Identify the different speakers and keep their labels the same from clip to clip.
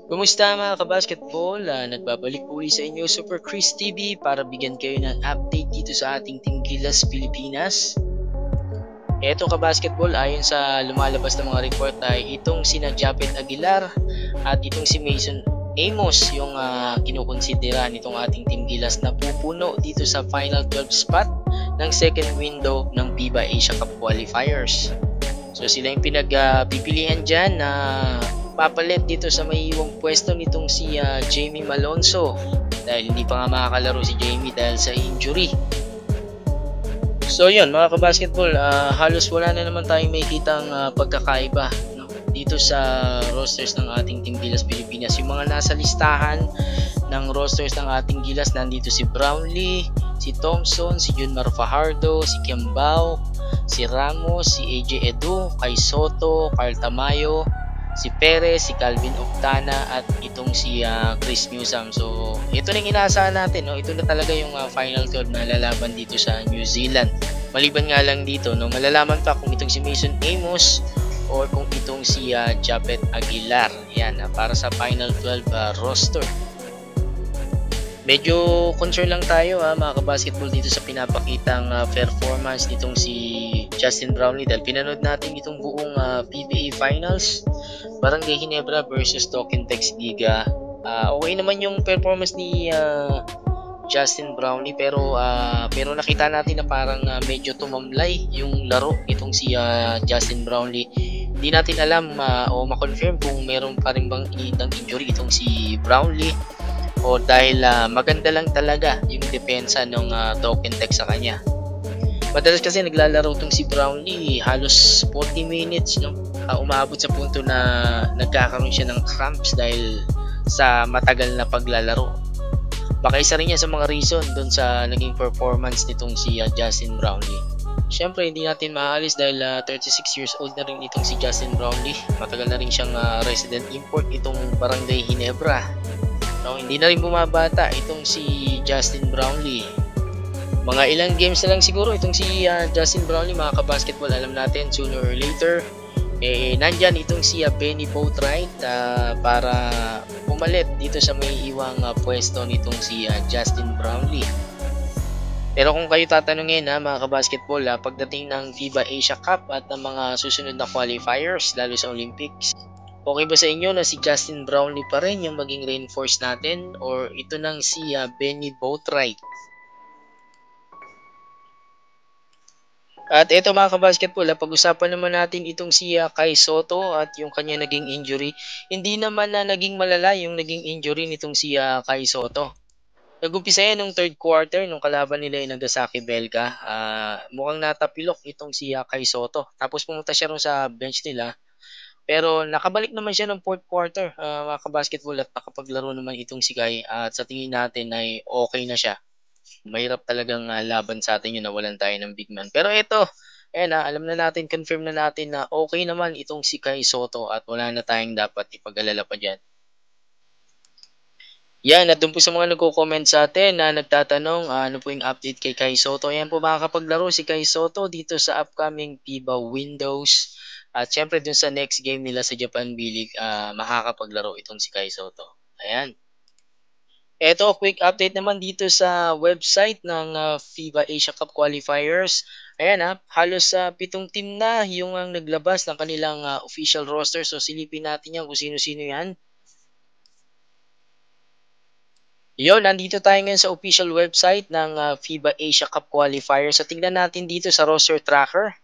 Speaker 1: Kumusta mga kabasketball? Nagbabalik po ulit sa inyo Super Chris TV para bigyan kayo ng update dito sa ating Team Gilas Pilipinas. Eto kabasketball, ayon sa lumalabas ng mga report ay itong sina Japet Aguilar at itong si Mason Amos yung kinukonsidera nitong ating Team Gilas na pupuno dito sa Final 12 spot ng second window ng FIBA Asia Cup Qualifiers. So sila yung pinagpipilian dyan na papalit dito sa may iwang pwesto nitong si Jamie Malonzo dahil hindi pa nga makakalaro si Jamie dahil sa injury. So yun mga kabasketball, halos wala na naman tayong makikitang pagkakaiba dito sa rosters ng ating Team Gilas Pilipinas. Yung mga nasa listahan ng rosters ng ating Gilas, nandito si Brownlee, si Thompson, si Junmar Fajardo, si Kiambao, si Ramos, si AJ Edu, Kai Soto, Carl Tamayo, si Perez, si Calvin Octana at itong si Chris Newsome. So ito na yung inaasahan natin, no? Ito na talaga yung final 12 na lalaban dito sa New Zealand. Maliban nga lang dito, no? Malalaman pa kung itong si Mason Amos or kung itong si Japet Aguilar. Yan, para sa final 12 roster. Medyo concern lang tayo mga kabasketball dito sa pinapakitang performance nitong si Justin Brownlee dahil pinanood natin itong buong PBA Finals, Barangay Ginebra versus Token Tex Liga. Okay naman yung performance ni Justin Brownlee pero nakita natin na parang medyo tumamlay yung laro itong si Justin Brownlee. Hindi natin alam o ma-confirm kung meron pa rin bang injury itong si Brownlee o dahil maganda lang talaga yung depensa ng Token Tex sa kanya. Madalas kasi naglalaro itong si Brownlee halos 40 minutes, no? Umabot sa punto na nagkakaroon siya ng cramps dahil sa matagal na paglalaro. Baka isa rin yan sa mga reason doon sa naging performance nitong si Justin Brownlee. Siyempre hindi natin maaalis dahil 36 years old na rin itong si Justin Brownlee. Matagal na rin siyang resident import itong Barangay Ginebra. No, hindi na rin bumabata itong si Justin Brownlee. Mga ilang games na lang siguro itong si Justin Brownlee mga kabasketball. Alam natin sooner or later nandyan itong si Benny Boatwright para pumalit dito sa may iwang pwesto nitong si Justin Brownlee. Pero kung kayo tatanungin mga kabasketball, pagdating ng FIBA Asia Cup at ng mga susunod na qualifiers lalo sa Olympics, okay ba sa inyo na si Justin Brownlee pa rin yung maging reinforce natin or ito nang si Benny Boatwright? At ito mga kabasketball, pag-usapan naman natin itong si Kai Soto at yung kanya naging injury. Hindi naman na naging malala yung naging injury nitong si Kai Soto. Nag-umpisa yan nung third quarter nung kalaban nila yung Nagasaki Belka. Mukhang natapilok itong si Kai Soto. Tapos pumunta siya rin sa bench nila. Pero nakabalik naman siya ng fourth quarter mga kabasketball at nakapaglaro naman itong si Kai at sa tingin natin ay okay na siya. Mahirap talagang laban sa atin yun na walan tayo ng big man. Pero ito, alam na natin, confirm na natin na okay naman itong si Kai Soto at wala na tayong dapat ipag-alala pa dyan. Yan, at doon po sa mga nagko-comment sa atin na nagtatanong ano po yung update kay Kai Soto. Yan po makakapaglaro si Kai Soto dito sa upcoming FIBA Windows. At syempre dun sa next game nila sa Japan B-League, makakapaglaro itong si Kai Soto. Ayan. Eto, quick update naman dito sa website ng FIBA Asia Cup Qualifiers. Ayan halos 7 team na yung ang naglabas ng kanilang official roster. So silipin natin yan kung sino-sino yan. Yon, nandito tayo ngayon sa official website ng FIBA Asia Cup Qualifiers. So tingnan natin dito sa roster tracker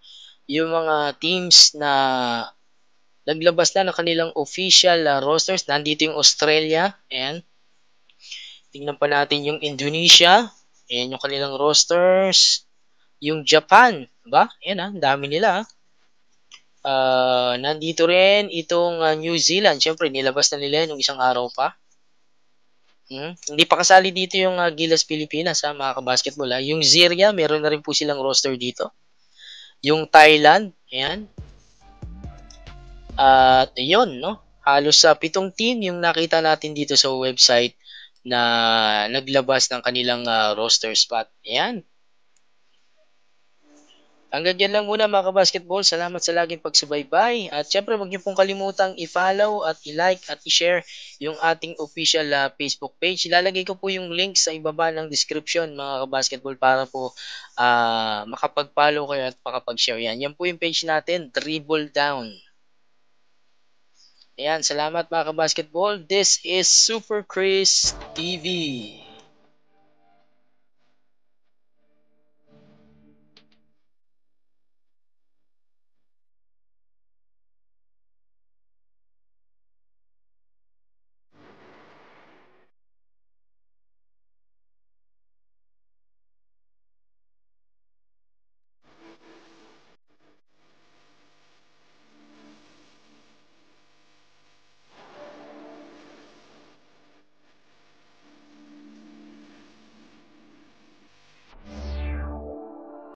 Speaker 1: yung mga teams na naglabas na ng kanilang official rosters. Nandito yung Australia, ayan. Tingnan pa natin yung Indonesia, ayan yung kanilang rosters. Yung Japan, ba? Ayan dami nila. Nandito rin itong New Zealand. Siyempre, nilabas na nila yung isang araw pa. Hindi pa kasali dito yung Gilas Pilipinas mga kabasketball. Yung Ziria, meron na rin po silang roster dito. Yung Thailand, ayan. At yun, no? Halos 7 team yung nakita natin dito sa website na naglabas ng kanilang roster spot. Ayan. Hanggang diyan lang muna mga basketball. Salamat sa laging pagsubaybay. At syempre huwag niyo pong kalimutang i-follow at i-like at i-share yung ating official Facebook page. Ilalagay ko po yung link sa ibaba ng description mga basketball para po makapag-follow kayo at makapag-share yan. Yan po yung page natin, Dribble Down. Ayan, salamat mga basketball. This is Super Chris TV.